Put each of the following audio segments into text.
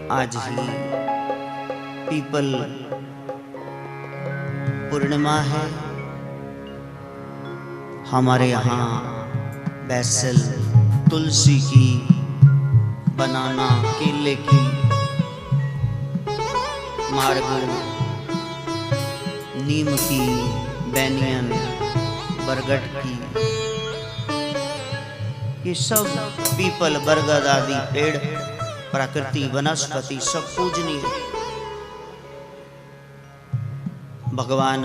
आज ही पीपल पूर्णिमा है। हमारे यहाँ बैसल तुलसी की, बनाना, केले की, मार्गो, नीम की, बैनियन, बरगद की, ये सब पीपल बरगद आदि पेड़, प्रकृति, वनस्पति सब पूजनीय। भगवान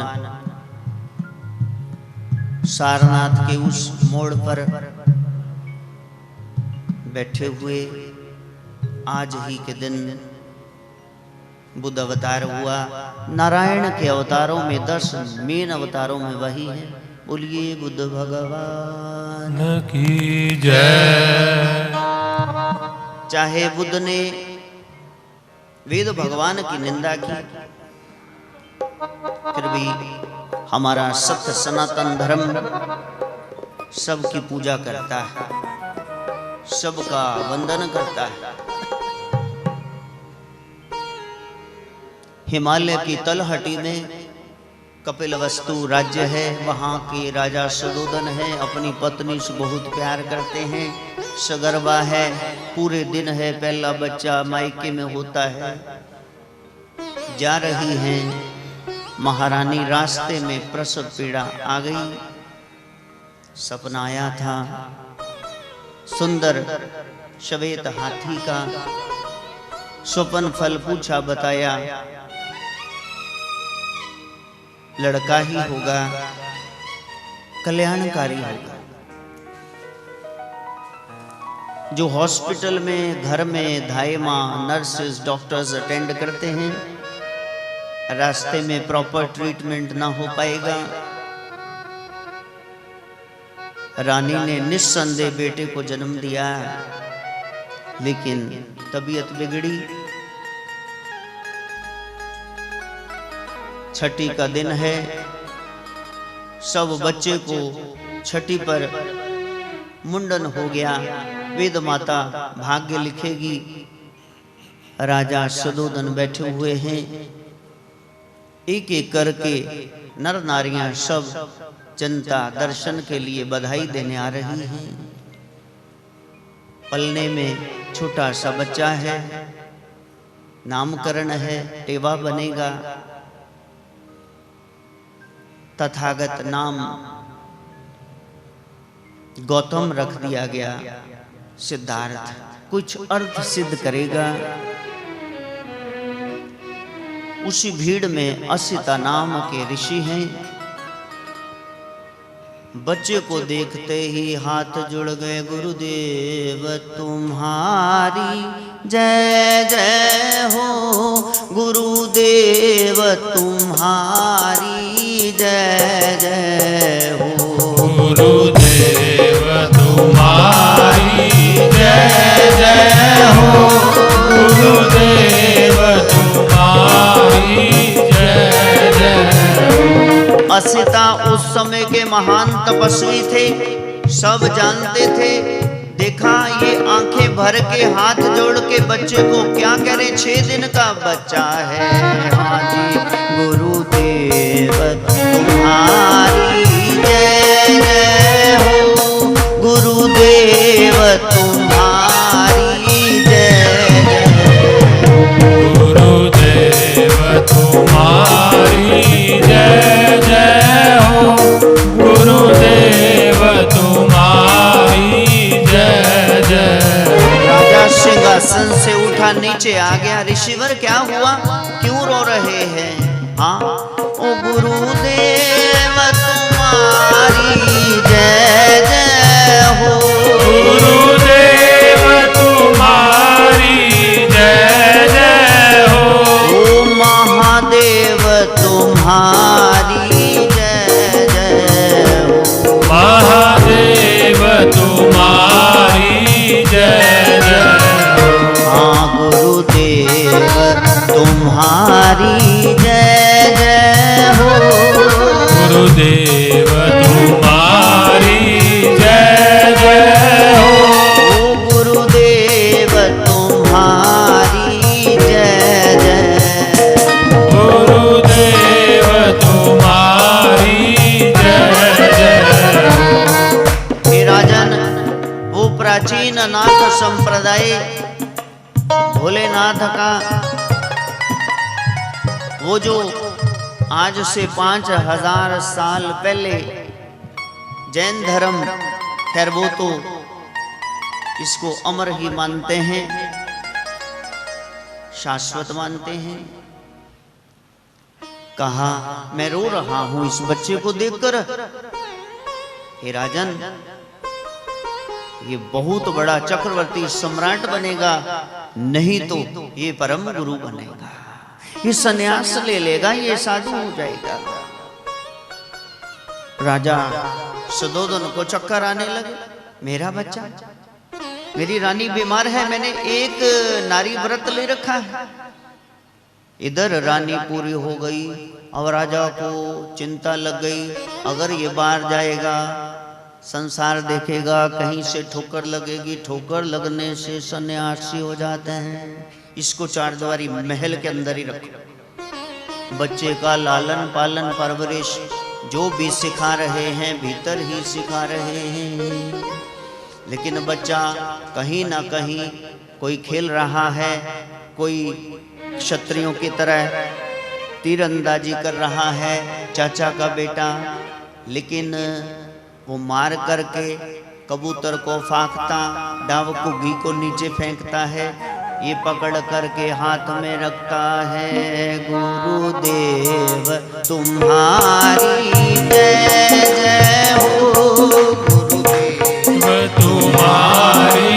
सारनाथ के उस मोड़ पर बैठे हुए आज ही के दिन बुद्ध अवतार हुआ। नारायण के अवतारों में 10 मेन अवतारों में वही है। बोलिए बुद्ध भगवान की जय। चाहे बुद्ध ने वेद भगवान की निंदा की, फिर भी हमारा सत्य सनातन धर्म सबकी पूजा करता है, सबका वंदन करता है। हिमालय की तलहटी में कपिलवस्तु राज्य है, वहाँ के राजा सुदोधन है, अपनी पत्नी से बहुत प्यार करते हैं, सगर्भा है, पूरे दिन है, पहला बच्चा मायके में होता है। जा रही हैं महारानी, रास्ते में प्रसव पीड़ा आ गई। सपना आया था सुंदर श्वेत हाथी का, स्वप्न फल पूछा, बताया लड़का ही होगा, कल्याणकारी होगा। जो हॉस्पिटल में, घर में धाई माँ, नर्सेस, डॉक्टर्स अटेंड करते हैं, रास्ते में प्रॉपर ट्रीटमेंट ना हो पाएगा। रानी ने निस्संदेह बेटे को जन्म दिया, लेकिन तबीयत बिगड़ी। छठी का दिन है, सब बच्चे को छठी पर मुंडन हो गया। वेद माता भाग्य लिखेगी। राजा सुदोधन बैठे हुए हैं, एक एक करके नर नारियां सब जनता दर्शन के लिए बधाई देने आ रही हैं। पलने में छोटा सा बच्चा है, नामकरण है, टेवा बनेगा। तथागत नाम गौतम रख दिया गया। सिद्धार्थ कुछ अर्थ सिद्ध करेगा। उसी भीड़ में असिता नाम के ऋषि हैं। बच्चे को देखते ही हाथ जुड़ गए, गुरुदेव तुम्हारी जय जय हो, गुरुदेव तुम्हारी जय जय हो, गुरुदेव तुम्हारी जय जय हो, गुरुदेव तुम्हारी जय जय हो। असिता उस समय के महान तपस्वी थे, सब जानते थे। देखा ये आंखें भर के हाथ जोड़ के बच्चे को क्या करे, 6 दिन का बच्चा है। हाँ जी, गुरुदेव तुम्हारी जय जय हो, गुरुदेव तुम्हारी जय जय हो, गुरुदेव तुम्हारी जय जय हो, गुरुदेव तुम्हारी जय जय। राजा सिंहासन से उठा, नीचे आ गया। ऋषिवर क्या हुआ, क्यों रो रहे हैं? हाँ, ओ गुरुदेव तुम्हारी जय जय हो, गुरुदेव तुम्हारी जय जय हो, ओ महादेव तुम्हारी जय जय हो, महादेव तुम्हारी जय जय हो। हाँ गुरुदेव तुम्हारी जय जय हो, गुरुदेव तुम्हारी जय जय हो, ओ गुरुदेव तुम्हारी भोलेनाथ का वो जो आज से 5000 साल पहले जैन धर्म, खैर वो तो इसको अमर ही मानते हैं, शाश्वत मानते हैं। कहा मैं रो रहा हूं इस बच्चे को देखकर, हे राजन ये बहुत बड़ा चक्रवर्ती सम्राट बनेगा, नहीं तो ये परम गुरु बनेगा, ये सन्यास ले लेगा, ये साधु हो जाएगा। राजा सुदोधन को चक्कर आने लगे, मेरा बच्चा, मेरी रानी बीमार है, मैंने एक नारी व्रत ले रखा है। इधर रानी पूरी हो गई, अब राजा को चिंता लग गई, अगर ये बाहर जाएगा संसार देखेगा, कहीं से ठोकर लगेगी, ठोकर लगने से सन्यासी हो जाते हैं, इसको चारद्वारी महल के अंदर ही रखो। बच्चे का लालन पालन परवरिश जो भी सिखा रहे हैं भीतर ही सिखा रहे हैं, लेकिन बच्चा कहीं ना कहीं कोई खेल रहा है, कोई क्षत्रियों की तरह तीरंदाजी कर रहा है, चाचा का बेटा, लेकिन वो मार करके कबूतर को फांकता, डावकू घी को नीचे फेंकता है, ये पकड़ करके हाथ में रखता है, गुरुदेव तुम्हारी जय जय हो, गुरुदेव तुम्हारी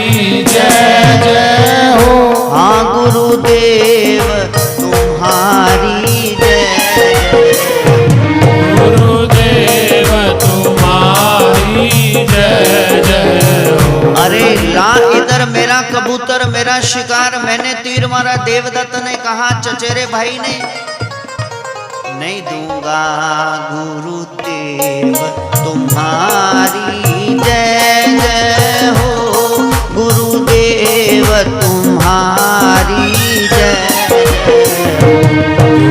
जय जय हो, हाँ गुरुदेव तुम्हारी जय जय, गुरुदेव तुम्हारी जय जय हो। अरे ला इधर मेरा कबूतर, मेरा शिकार, मैंने तीर मारा, देवदत्त ने कहा, चचेरे भाई ने, नहीं दूंगा, गुरुदेव तुम्हारी जय जय हो, गुरुदेव तुम्हारी जय जय हो,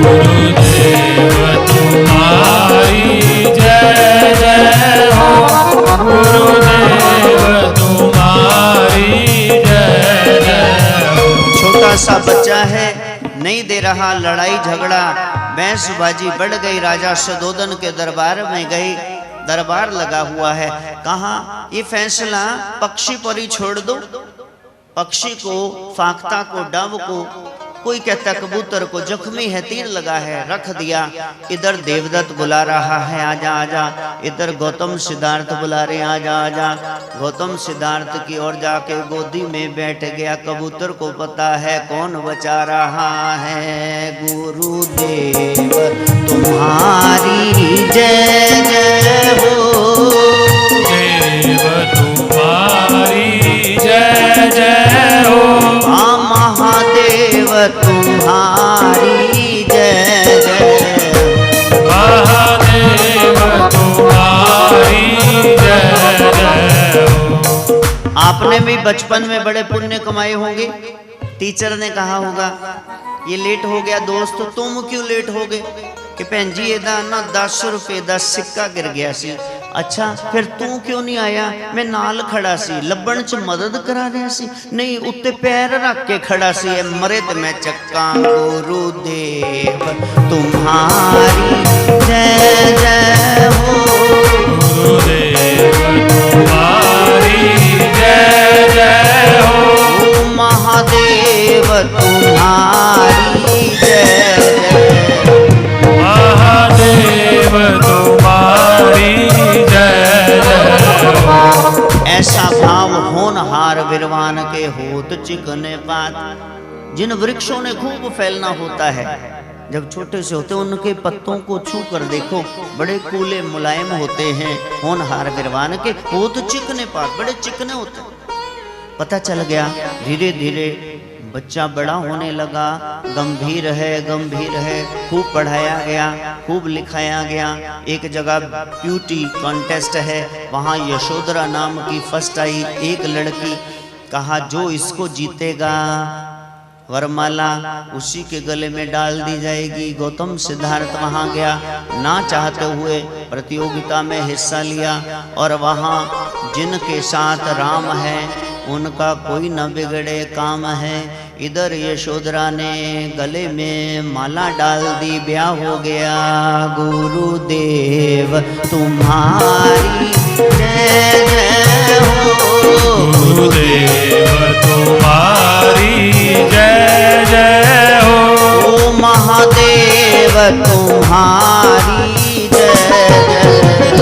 गुरुदेव तुम्हारी जय जय हो, गुरुदेव तुम्हारी जय जय हो। छोटा सा बच्चा है, नहीं दे रहा, लड़ाई झगड़ा बहसबाजी बढ़ गई। राजा सुदोधन के दरबार में गई, दरबार लगा हुआ है, कहा ये फैसला पक्षी पर ही छोड़ दो, पक्षी को फांकता को डाव को, कोई कहता कबूतर को जख्मी है, तीर लगा है, रख दिया। इधर देवदत्त बुला रहा है, आजा आजा, इधर गौतम सिद्धार्थ बुला रहे, आजा आजा। गौतम सिद्धार्थ की ओर जाके गोदी में बैठ गया, कबूतर को पता है कौन बचा रहा है, गुरुदेव तुम्हारी जय जय हो, देव तुम्हारी जय जय हो, महादेव तुम्हारी जय जय, महादेव तुम्हारी जय जय हो। आपने भी बचपन में बड़े पुण्य कमाए होंगे, टीचर ने कहा होगा ये लेट हो गया दोस्त, तुम क्यों लेट हो गए, कि भैन जी एदा ना 10 रुपए का सिक्का गिर गया सी। अच्छा फिर तू क्यों नहीं आया, मैं नाल खड़ा सी, लब्बण च मदद करा रहा सी, नहीं उत्ते पैर रख के खड़ा सी, मरे ते मैं चक्का, गुरुदेव तुम्हारी जय जय हो, गुरुदेव तुम्हारी जय जय हो, महादेव तुम्हारी जय जय, महादेव तुम्हारी जय जय हो। ऐसा भाव होनहार विद्वान के होत चिकने पात। जिन वृक्षों ने खूब फैलना होता है, जब छोटे से होते उनके पत्तों को छू कर देखो, बड़े कूले मुलायम होते हैं। होनहार विद्वान के होत चिकने पात, बड़े चिकने होते हैं। पता चल गया, धीरे धीरे बच्चा बड़ा होने लगा, गंभीर है, खूब पढ़ाया गया, खूब लिखाया गया। एक जगह ब्यूटी कॉन्टेस्ट है, वहाँ यशोधरा नाम की फर्स्ट आई एक लड़की। कहा जो इसको जीतेगा वरमाला उसी के गले में डाल दी जाएगी। गौतम सिद्धार्थ वहाँ गया, ना चाहते हुए प्रतियोगिता में हिस्सा लिया, और वहाँ जिनके साथ राम है उनका कोई न बिगड़े काम है। इधर यशोधरा ने गले में माला डाल दी, ब्याह हो गया। गुरुदेव तुम्हारी जय जय हो, गुरुदेव तुम्हारी जय जय हो, ओ महादेव तुम्हारी जय जय,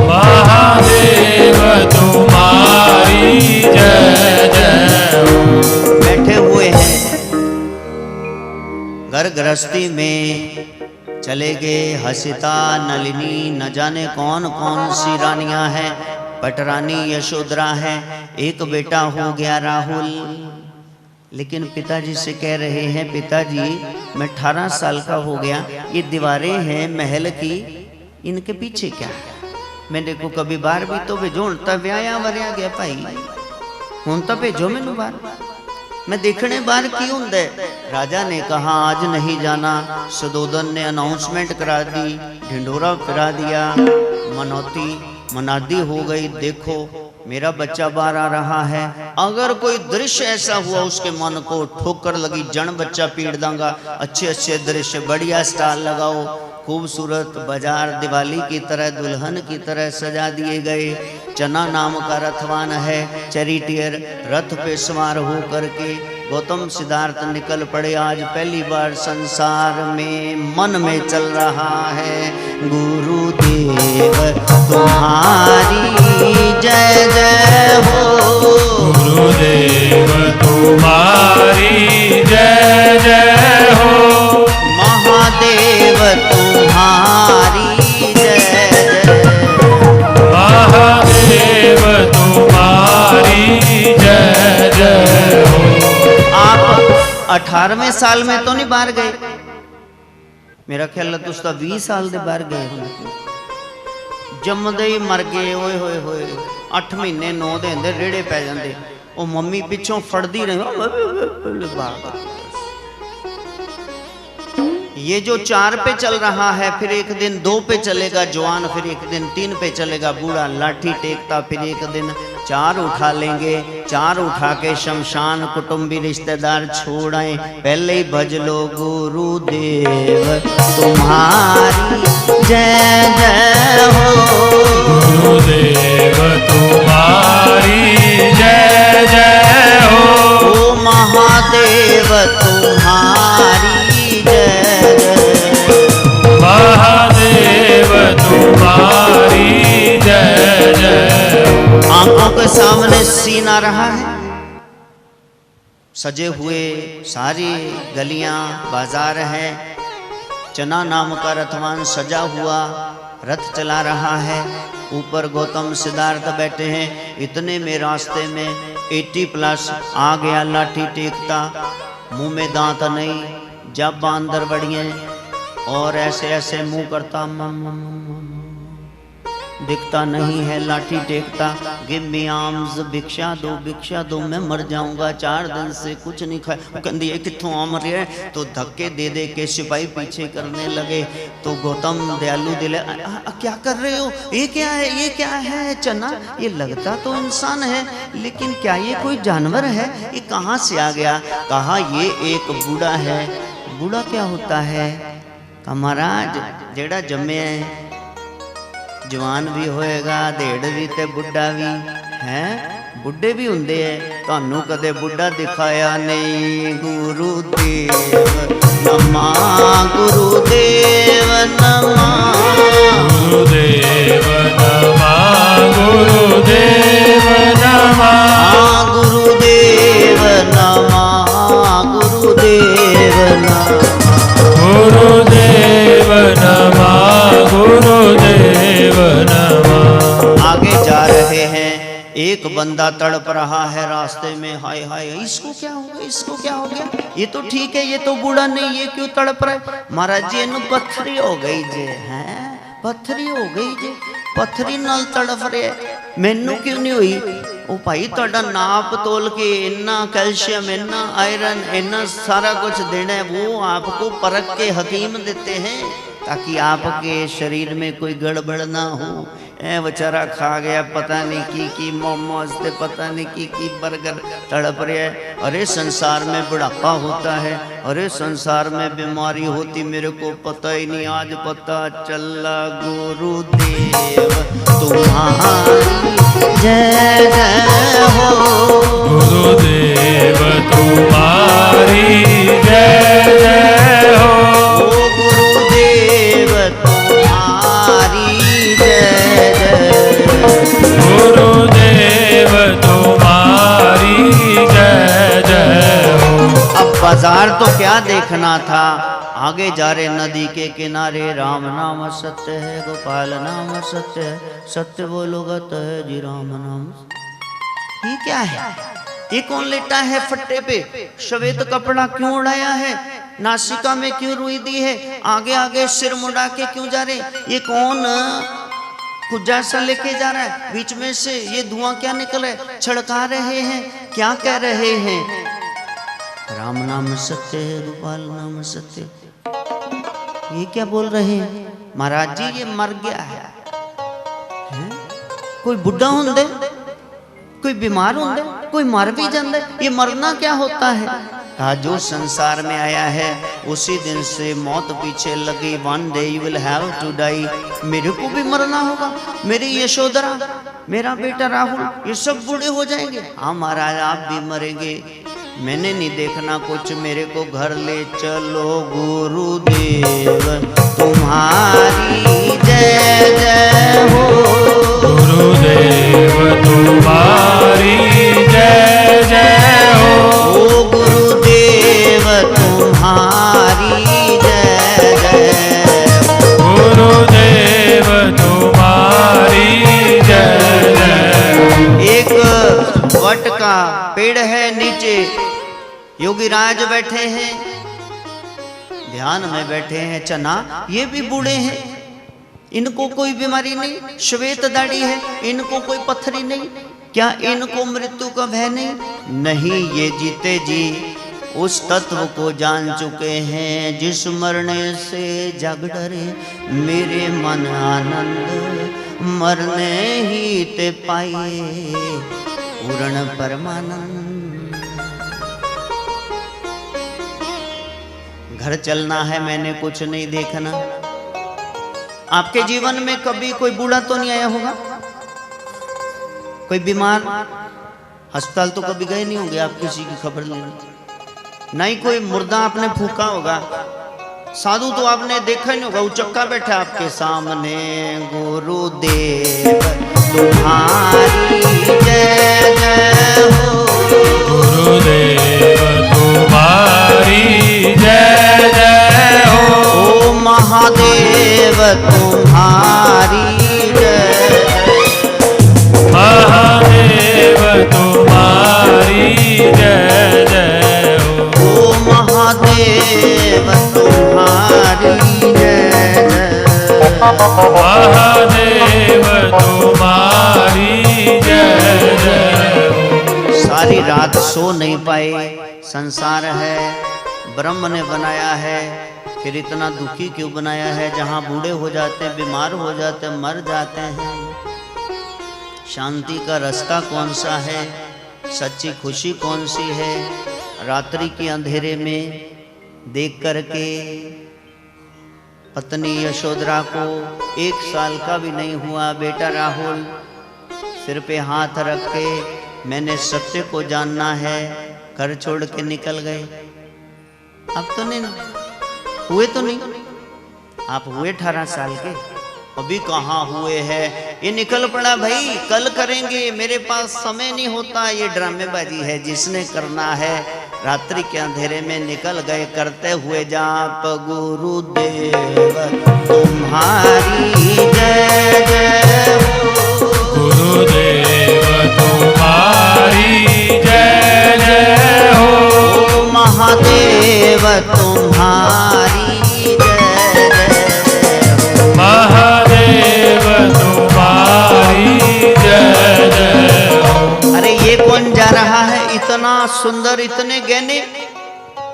महादेव तुम्हारी जय जय हो। बैठे हुए हैं घर गृहस्थी में, चले गए हसिता नलिनी, न जाने कौन कौन सी रानियां हैं, पटरानी यशोधरा है, एक बेटा हो गया राहुल। लेकिन पिताजी से कह रहे हैं, पिताजी मैं 18 साल का हो गया, ये दीवारें हैं महल की, इनके पीछे क्या है? मैंने को कभी बार भी तो भेजो, हूं तो व्याया वरिया गया भाई, हूं तो भेजो मैनू बार, मैं देखने बार की हुंदे। राजा ने कहा आज नहीं जाना। सुदोधन ने अनाउंसमेंट करा दी, ढिंडोरा फिरा दिया, मनौती मनादी हो गई, देखो मेरा बच्चा बाहर आ रहा है। अगर कोई दृश्य ऐसा हुआ उसके मन को ठोकर लगी, जन बच्चा पीट दूंगा। अच्छे अच्छे दृश्य, बढ़िया स्टाल लगाओ, खूबसूरत बाजार दिवाली की तरह दुल्हन की तरह सजा दिए गए। चना नाम का रथवान है, चैरिटियर, रथ पे सवार हो करके गौतम सिद्धार्थ निकल पड़े। आज पहली बार संसार में मन में चल रहा है, गुरुदेव तुम्हारी जय जय हो, गुरुदेव तुम्हारी जय जय हो, महादेव तुम्हारी जय जय, महादेव तुम्हारी जय जय हो। आप 18वें साल में तो नहीं बाहर गए, मेरा ख्याल है तुस 20 साल दे बाहर गए हो, जमदे ही मर गए। ओए होए होए 8 महीने 9 दिन दे रेड़े पै जाते, वो मम्मी पिछों फड़दी रही। ये जो 4 पे चल रहा है, फिर एक दिन 2 पे चलेगा जवान, फिर एक दिन 3 पे चलेगा बूढ़ा, लाठी टेकता, फिर एक दिन 4 उठा लेंगे। 4 उठा के शमशान कुटुंबी रिश्तेदार छोड़ आए, पहले ही भज लो गुरुदेव तुम्हारी जय जय हो, गुरुदेव तुम्हारी जय जय हो, ओ महादेव तुम्हारी जय जय, महादेव तुम्हारी जय जय हो। आंखों के सामने सीन आ रहा है, सजे हुए सारी गलियां बाजार है, चना नाम का रथवान सजा हुआ रथ चला रहा है, ऊपर गौतम सिद्धार्थ बैठे हैं। इतने में रास्ते में 80+ आ गया, लाठी टेकता, मुंह में दांत नहीं, जब अंदर बढ़िए और ऐसे ऐसे मुंह करता, दिखता नहीं है, लाठी टेकता, गिव मी आर्म्स, भिक्षा दो, मैं मर जाऊंगा, 4 दिन से कुछ नहीं खाया। कहती है कित्थों आ मर रहा है, तो धक्के दे दे के सिपाही पीछे करने लगे। तो गौतम दयालु दिले, क्या कर रहे हो, ये क्या है, ये क्या है? चना, ये लगता तो इंसान है लेकिन क्या ये कोई जानवर है, ये कहाँ से आ गया? कहा ये एक बूढ़ा है। बूढ़ा क्या होता है? कहा महाराज जेड़ा जमे है, जवान भी होएगा, देड़ भी ते बुढ़ा भी है, बुढ़े भी हुंदे है, तानू कदे बुढ़ा दिखाया नहीं। गुरुदेव नमः, गुरुदेव नमः, गुरुदेव नमः, गुरुदेव नमः, गुरुदेव नमः, गुरुदेव नमः, गुरुदेव नमः, गुरुदेव नमः। आगे जा रहे हैं, एक बंदा तड़प रहा है रास्ते में, हाय हाय इसको क्या हो गया, इसको क्या हो गया? ये तो ठीक है, ये तो बूढ़ा नहीं, ये क्यों तड़प रहा है? महाराज जी इन्हों पत्थरी हो गई जे, हैं पत्थरी हो गई जे, पत्थरी नाल तड़प रहे, मैनू क्यों नहीं हुई? ओ भाई तुहाडा नाप तोल के इन्ना कैल्शियम, इन्ना आयरन, इन्ना सारा कुछ देना है, वो आपको परख के हकीम देते हैं ताकि आपके शरीर में कोई गड़बड़ ना हो। ए बेचारा खा गया पता नहीं की मोमोज थे, पता नहीं की बर्गर तड़प रहे है। अरे संसार में बुढ़ापा होता है, अरे संसार में बीमारी होती, मेरे को पता ही नहीं, आज पता चला। गुरुदेव तुम्हारी जय जय हो, गुरुदेव तुम्हारी जय जय हो, गुरुदेव तुम्हारी जय जय, गुरुदेव तुम्हारी जय जय हो। अब बाजार तो क्या देखना था, आगे जा रहे नदी के किनारे, राम नाम सत्य है, गोपाल नाम सत्य है, सत्य बोलो गत है जी राम नाम। ये क्या है, ये कौन लेटा है फट्टे पे, श्वेत कपड़ा क्यों उड़ाया है, नासिका में क्यों रुई दी है, आगे आगे सिर मुड़ा के क्यों जा रहे, ये कौन कुजा सा लेके जा रहा है, बीच में से ये धुआं क्या निकल रहा है, छड़का रहे हैं, क्या कह रहे हैं, राम नाम सत्य है, गोपाल नाम सत्य। ये क्या बोल रहे हैं महाराज जी, ये मर गया है, कोई बुढ़ा होंदे, कोई बीमार होंदे, कोई मर भी जाता है, ये मरना क्या होता है। कहा जो संसार में आया है उसी दिन से मौत पीछे लगी, one day you will have to die, मेरे को भी मरना होगा, मेरी यशोधरा, मेरा बेटा राहुल, ये सब बूढ़े हो जाएंगे। हाँ महाराज आप भी मरेंगे, मैंने नहीं देखना कुछ, मेरे को घर ले चलो। गुरुदेव तुम्हारी जय जय हो, गुरुदेव तुम्हारी जय जय हो, ओ गुरुदेव तुम्हारी जय जय, गुरुदेव तुम्हारी जय जय। एक वट का पेड़ है, नीचे योगीराज बैठे हैं, ध्यान में बैठे हैं, चना ये भी बूढ़े हैं, इनको कोई बीमारी नहीं, श्वेत दाढ़ी है, इनको कोई पत्थरी नहीं, क्या इनको मृत्यु का भय नहीं, नहीं ये जीते जी उस तत्व को जान चुके हैं, जिस मरने से जग डरे मेरे मन आनंद, मरने ही ते पाए पूर्ण परमानंद। घर चलना है, मैंने कुछ नहीं देखना। आपके जीवन में कभी कोई बूढ़ा तो नहीं आया होगा, कोई बीमार, अस्पताल तो कभी गए नहीं होंगे आप किसी की खबर लेने, नहीं कोई मुर्दा आपने फूका होगा, साधु तो आपने देखा नहीं होगा, उचक्का बैठा आपके सामने। गुरुदेव तुम्हारी जय जय हो, गुरुदेव तुम्हारी जय जय हो, ओ महादेव तुम्हारी जय जय, महादेव तुम्हारी जय जय हो, ओ महादेव तुम्हारी जय जय, महादेव तुम्हारी जय जय हो। सारी रात सो नहीं पाए, संसार है, ब्रह्म ने बनाया है, फिर इतना दुखी क्यों बनाया है, जहाँ बूढ़े हो जाते हैं, बीमार हो जाते हैं, मर जाते हैं। शांति का रास्ता कौन सा है, सच्ची खुशी कौन सी है। रात्रि के अंधेरे में देख करके पत्नी यशोधरा को 1 साल का भी नहीं हुआ बेटा राहुल सिर पे हाथ रख के, मैंने सत्य को जानना है, घर छोड़ के निकल गए। अब तो नहीं हुए, तो नहीं, आप हुए 18 साल के, अभी कहाँ हुए हैं, ये निकल पड़ा भाई, कल करेंगे, मेरे पास समय नहीं होता, ये ड्रामेबाजी है, जिसने करना है। रात्रि के अंधेरे में निकल गए करते हुए जाप। गुरुदेव तुम्हारी जय जय हो, गुरुदेव तुम्हारी जय जय हो, महादेव तुम्हारी जय जय हो, महादेव तुम्हारी जय जय हो। अरे ये कौन जा रहा है, इतना सुंदर, इतने गहने।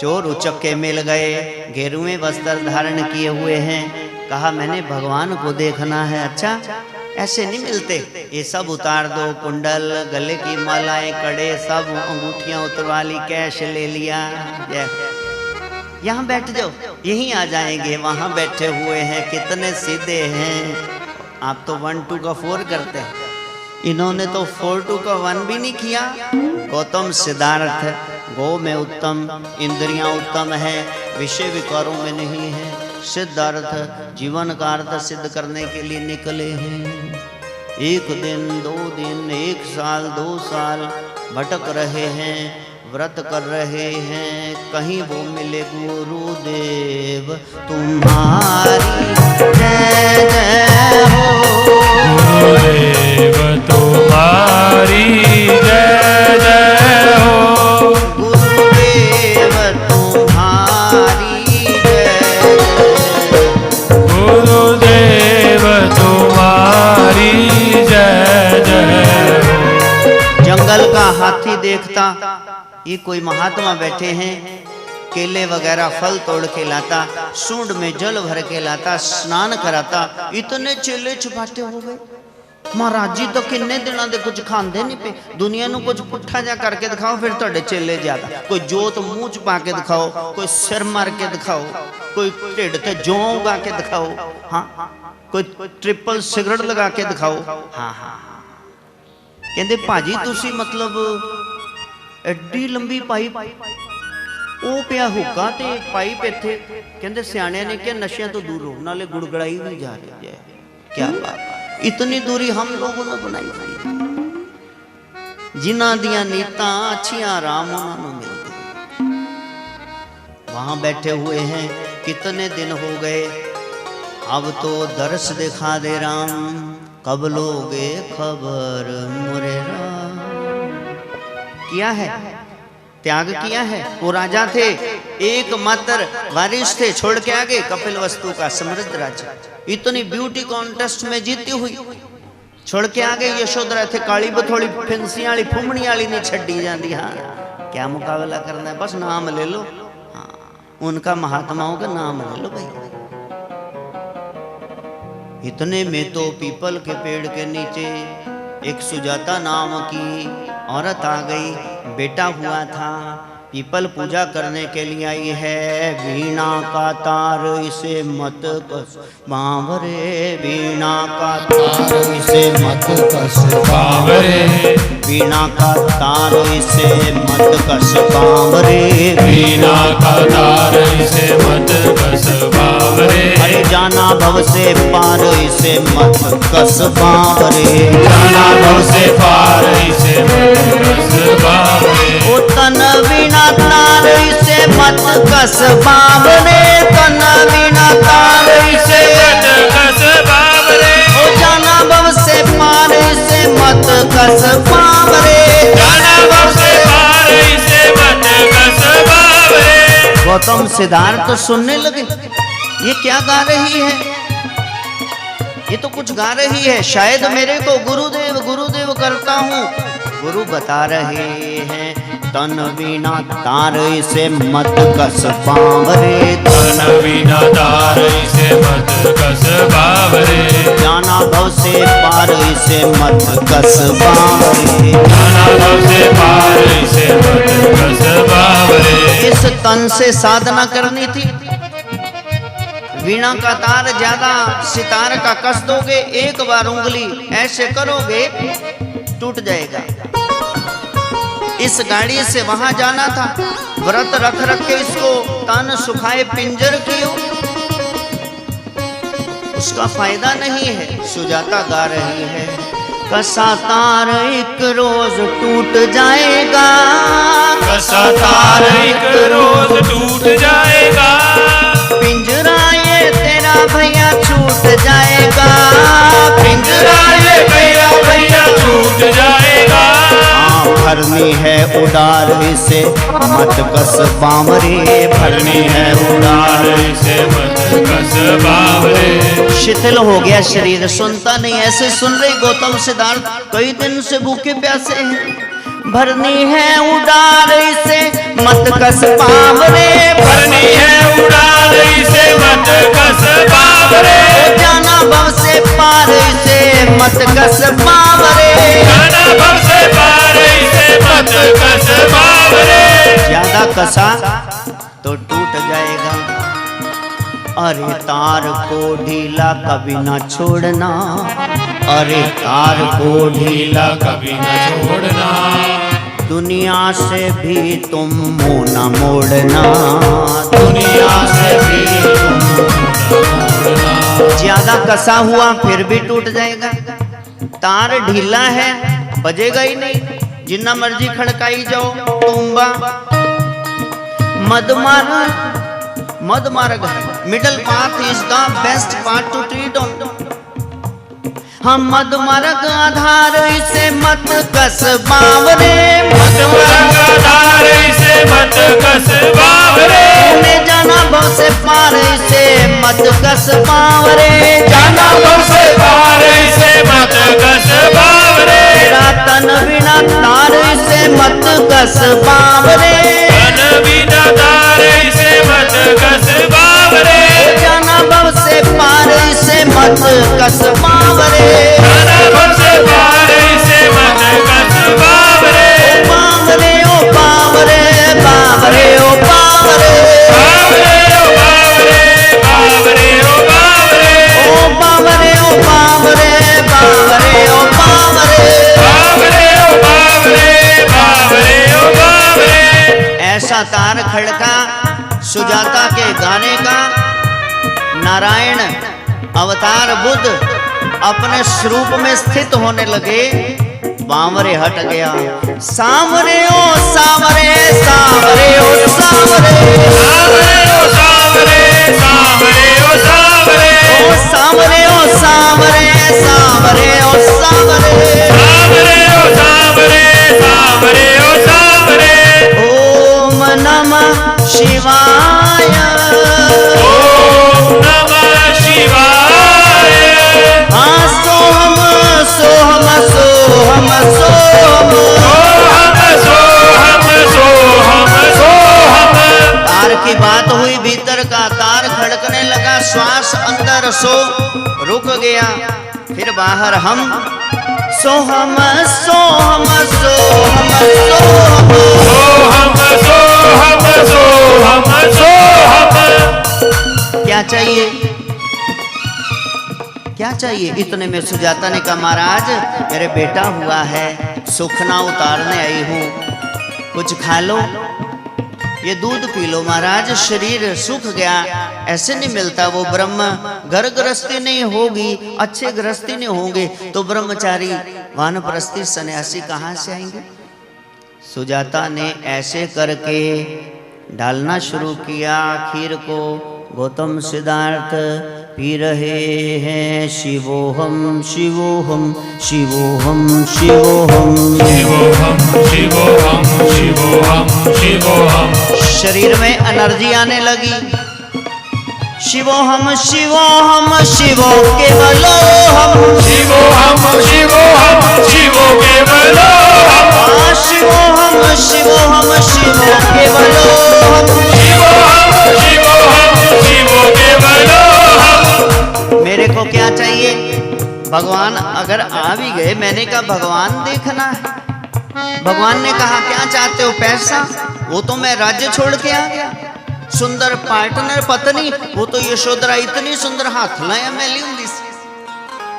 चोर उचक्के मिल गए, गेरुए वस्त्र धारण किए हुए हैं। कहा मैंने भगवान को देखना है। अच्छा ऐसे नहीं मिलते। ये सब उतार दो, कुंडल, गले की मालाएं, कड़े, सब अंगूठियां उतरवा ली, कैश ले लिया। यहाँ बैठ जाओ, यहीं आ जाएंगे। वहां बैठे हुए हैं, कितने सीधे हैं। आप तो 1 2 का 4 करते हैं, इन्होंने तो 4 2 का 1 भी नहीं किया। गौतम सिद्धार्थ, गौ में उत्तम, इंद्रियां उत्तम है, विषय विकारों में नहीं है। सिद्धार्थ जीवन का अर्थ सिद्ध करने के लिए निकले हैं। 1 दिन 2 दिन 1 साल 2 साल भटक रहे हैं, व्रत कर रहे हैं, कहीं वो मिले गुरुदेव तुम्हारी जय जय हो। गुरुदेव तुम्हारी जय जय हो। गुरुदेव तुम्हारी जय जय। गुरुदेव तुम्हारी जय जय हो। जंगल का हाथी देखता, ये कोई महात्मा बैठे हैं, केले वगैरह फल तोड़ के लाता, सूंड में जल भर के लाता, स्नान कराता। इतने चेले छुपाटे हो गए। महाराज जी तो किन्ने दिनों दे कुछ खांदे नहीं पे, दुनिया ਨੂੰ कुछ पुट्ठा जा करके दिखाओ, फिर ਤੁਹਾਡੇ चेले ज्यादा। कोई जोत मुंह च पा के दिखाओ, कोई सिर मार के दिखाओ, कोई ढिड ते जौ उगा के दिखाओ, हाँ कोई ट्रिपल सिगरेट लगा के दिखाओ। हाँ हाँ कहते भाजी तुसी मतलब एडी लंबी पाइप ਉਹ ਪਿਆ ਹੁੱਕਾ ਤੇ ਪਾਈਪ ਇੱਥੇ। ਕਹਿੰਦੇ ਸਿਆਣਿਆਂ ਨੇ ਕਿਹਾ ਨਸ਼ਿਆਂ ਤੋਂ ਦੂਰ ਰਹੋ, ਨਾਲੇ ਗੁੜਗੜਾਈ ਵੀ ਜਾ ਰਹੀ ਹੈ। क्या बात, इतनी दूरी हम लोगों ने बनाई हुई। जिन्हां दियां नीतां अच्छियां राम उन्हां नूं मिलदी। वहां बैठे हुए हैं, कितने दिन हो गए, अब तो दर्श दिखा दे राम, कब लोगे खबर मुरे राम। किया है, त्याग किया है। वो राजा थे, एकमात्र वारिस थे, छोड़ के आगे कपिल वस्तु का समृद्ध राज्य, इतनी ब्यूटी कॉन्टेस्ट में जीती हुई छोड़ के आगे। यशोधरा थे, काली बथोड़ी फिंसी वाली फुमणी वाली नहीं छड़ी जाती। हाँ क्या मुकाबला करना है, बस नाम ले लो। हाँ उनका महात्माओं का नाम ले लो भाई। इतने में तो पीपल के पेड़ के नीचे एक सुजाता नाम की औरत आ गई। बेटा हुआ था, पीपल पूजा करने के लिए आई है। वीणा का तार इसे मत कस बांवरे, वीणा का तार इसे मत कस बांवरे, वीणा का तार इसे मत कस बांवरे, वीणा का तार इसे मत कस बांवरे। अरे जाना भव से पार इसे मत कस बांवरे, जाना भव से पार इसे मत कस बांवरे। ओ तन वीणा तार इसे मत कस बांवरे, तन वीणा तार इसे मत कस बांवरे। ओ जाना भव से पार इसे मत कस बांवरे, जाना भव से पार इसे मत कस बांवरे। गौतम सिद्धार्थ तो सुनने लगे, ये क्या गा रही है, ये तो कुछ गा रही है, शायद मेरे को गुरुदेव गुरुदेव करता हूँ। गुरु बता रहे हैं, तन वीणा तार इसे मत कस बांवरे, तन वीणा तार इसे मत कस बांवरे। जाना भव से पार इसे मत कस बांवरे, जाना भव से पार इसे मत कस बांवरे। इस तन से साधना करनी थी। वीणा का तार ज्यादा सितार का कस दोगे, एक बार उंगली ऐसे करोगे टूट जाएगा। इस गाड़ी से वहां जाना था, व्रत रख रख के इसको तन सुखाए पिंजर कियो, उसका फायदा नहीं है। सुजाता गा रही है, कसा तार एक रोज टूट जाएगा, कसा तार एक रोज टूट जाएगा, पिंजरा ये तेरा भैया छूट जाएगा, पिंजरा ये मेरा भैया छूट जाएगा। भरनी है उडार इसे मत कस बांवरे, भरनी है उडार इसे मत कस बांवरे। शिथिल हो गया शरीर, सुनता नहीं, ऐसे सुन रहे गौतम सिद्धार्थ कई दिन से भूखे प्यासे हैं। भरनी है उडार इसे मत कस बांवरे, भरनी है उड़ान इसे मत कस बांवरे, जाना भव से पार इसे मत तो टूट जाएगा। अरे तार को ढीला कभी ना छोड़ना, अरे तार को ढीला कभी न छोड़ना, दुनिया से भी तुम मुंह न मोड़ना, दुनिया से भी तुम छोड़ना। ज्यादा कसा हुआ फिर भी टूट जाएगा। तार ढीला है बजेगा ही नहीं, जितना मर्जी खड़काई जाओ तुम्बा। मद मार्ग है, middle path is the best path to tread on. हम मद मार्ग आधार इसे मत कस बावरे, मत मार्ग आधार इसे मत कस बावरे, तूने जाना भव से पार इसे मत कस बावरे, जाना भव से पार इसे मत कस बावरे, तेरा तन बिना तार इसे मत कस बावरे, तन बिना तार इसे मत कस बावरे, जाना भव से पार इसे मत कस बावरे, जाना भव से पार इसे मत कस बावरे, बावरे ओ बावरे, बावरे ओ बावरे, बावरे ओ बावरे, बावरे ओ बावरे, ओ बावरे ओ बावरे, बावरे ओ बावरे, बावरे ओ बावरे, बावरे ओ बावरे। ऐसा तार खड़का सुजाता के गाने का। नारायण अवतार बुद्ध अपने स्वरूप में स्थित होने लगे, बावरे हट गया। सावरे ओ सावरे, सावरे ओ सावरे, सावरे ओ सावरे, सावरे ओ सावरे, ओ सावरे ओ सावरे, सावरे ओ सावरे, सावरे ओ सावरे, सावरे ओ सावरे। ओम नमः शिवाय, ओम नमः शिवाय। हाँ सोहम सोहम सोहम सोहम, सोहम सोहम सोहम। तार की बात हुई, भीतर का तार खड़कने लगा, श्वास अंदर सो रुक गया, फिर बाहर हम सोहम सोहम सोहम सोहम, सोहम सोहम सोहम सोहम। क्या चाहिए क्या चाहिए? इतने में सुजाता ने कहा महाराज मेरे बेटा हुआ है, सुखना उतारने आई हूँ, कुछ खा लो, ये दूध पी लो महाराज, शरीर सूख गया, ऐसे नहीं मिलता वो ब्रह्म। घर गृहस्थी नहीं होगी, अच्छे गृहस्थी नहीं होंगे तो ब्रह्मचारी वानप्रस्थी सन्यासी कहाँ से आएंगे? सुजाता ने ऐसे करके डालना शुरू किया खीर को। गौतम सिद्धार्थ पी रहे हैं शिवोहम शिवोहम शिवोहम शिवोहम शिवोहम शिवोहम शिवोहम शिवोहम। शरीर में एनर्जी आने लगी। शिवोहम शिवोहम शिवो केवलोहम, शिवोहम शिवोहम शिवो केवलोहम, शिवोहम शिवोहम शिवो केवलोहम, शिवोहम शिवोहम शिवो केवलोहम। मेरे को क्या चाहिए? भगवान अगर आ भी गए, मैंने कहा भगवान देखना है। भगवान ने कहा क्या चाहते हो? पैसा? वो तो मैं राज्य छोड़ के आ गया। सुंदर पार्टनर पत्नी, वो तो यशोधरा इतनी सुंदर, हाथ लाया मैं लूंगी।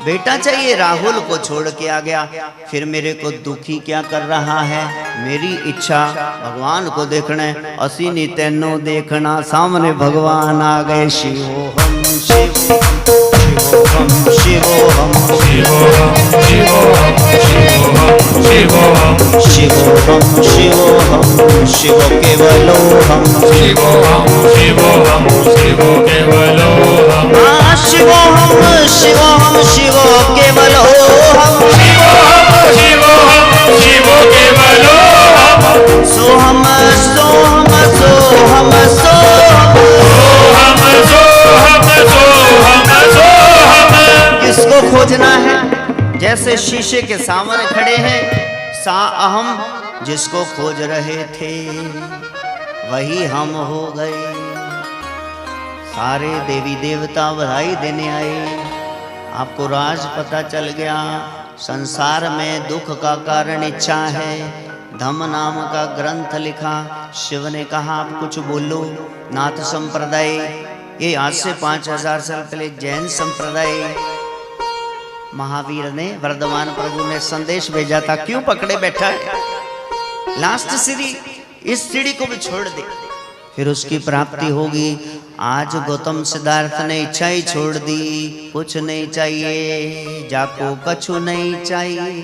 बेटा चाहिए, राहुल को छोड़ के आ गया। फिर मेरे को दुखी क्या कर रहा है? मेरी इच्छा भगवान को देखना, असी नी तेनो देखना। सामने भगवान आ गए। शिवोहम शिवोहम शिवोहम शिवोहम शिवोहम शिवोहम शिवोहम शिवोहम शिवोहम शिव केवलोहम शिवोहम शिवोहम शिवो केवलोहम शिवोहम शिवोहम शिवो केवलोहम शिवोहम शिवोहम शिवो केवलोहम सोहम सोहम सोहम सोहम सोहम सोहम सोहम। किसको खोजना है? जैसे शीशे के सामने खड़े हैं, सा अहम जिसको खोज रहे थे वही हम हो गए। सारे देवी देवता बधाई देने आए। आपको राज पता चल गया। संसार में दुख का कारण इच्छा है। धम्म नाम का ग्रंथ लिखा। शिव ने कहा आप कुछ बोलो। नाथ संप्रदाय, ये आज से 5000 साल पहले जैन संप्रदाय, महावीर ने, वर्धमान प्रभु ने संदेश भेजा था, क्यों पकड़े बैठा है, लास्ट सीढ़ी, इस सीढ़ी को भी छोड़ दे, फिर उसकी प्राप्ति होगी। आज गौतम सिद्धार्थ ने इच्छा ही छोड़ दी, कुछ नहीं चाहिए, जाको कछु नहीं चाहिए,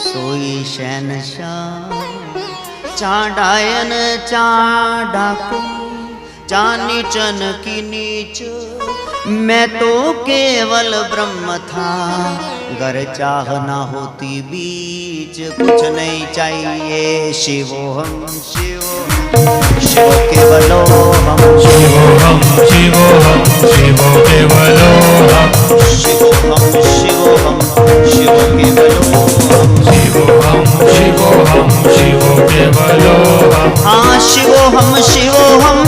सोई शहनशाह, चाडायन चाडाको, चानीचन की नीच, मैं तो केवल ब्रह्म था, गर चाह ना होती बीच, कुछ नहीं चाहिए, शिवोहम शिवोहम शिव केवलोहम शिवोहम शिवोहम शिवो केवलोहम शिवोहम शिवोहम शिव केवलोहम शिवोहम शिवोहम शिवो केवलोहम हाँ शिवोहम शिवोहम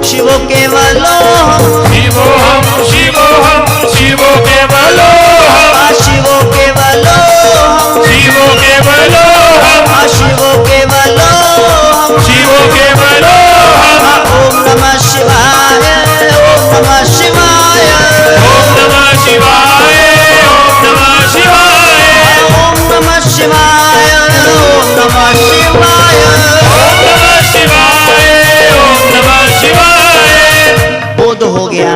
शिव केवलोहम शिवोहम शिवोहम शिवो केवलोहम शिवो केवलोहम शिवो केवलोहम शिवो केवलोहम शिवो केवलोहम ओम नमः शिवाय ओम नमः शिवाय ओम नमः शिवाय ओम नमः शिवाय ओम नमः शिवाय ओम नमः शिवाय ओम नमः शिवाय ओम नमः शिवाय। बोध हो गया,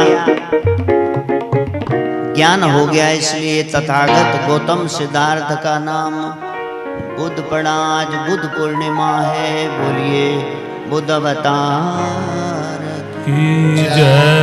ज्ञान हो गया, इसलिए तथागत गौतम सिद्धार्थ का नाम बुध पड़ा। आज बुध पूर्णिमा है, बोलिए बुध अवतार की जय।